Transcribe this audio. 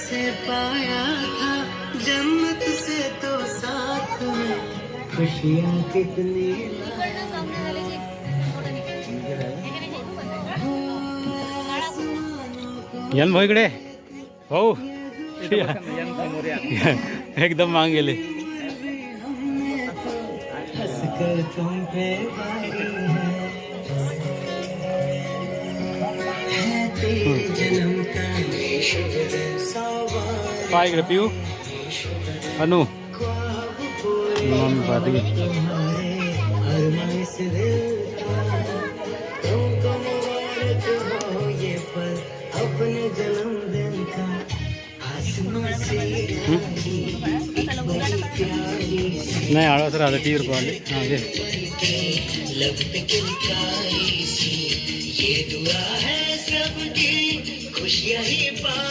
से पाया था जन्नत से तो साथ में खुशियाँ कितनी यन भाऊ इकडे भाऊ एकदम मांग गेले हंसकर तुम पे है तेरे जन्म का शुभ दिन सवार पाय इकडे पिऊ अनु मम्मी पाहते तुम्हारे अरमान से दिल तुमको मुबारक हो ये पल अपने जन्मदिन का आसमां से नाही आळस राहतं टी व्ही पाहिले हां घे लब पे किलकारी सी ये दुआ है सबकी खुशियाँ ही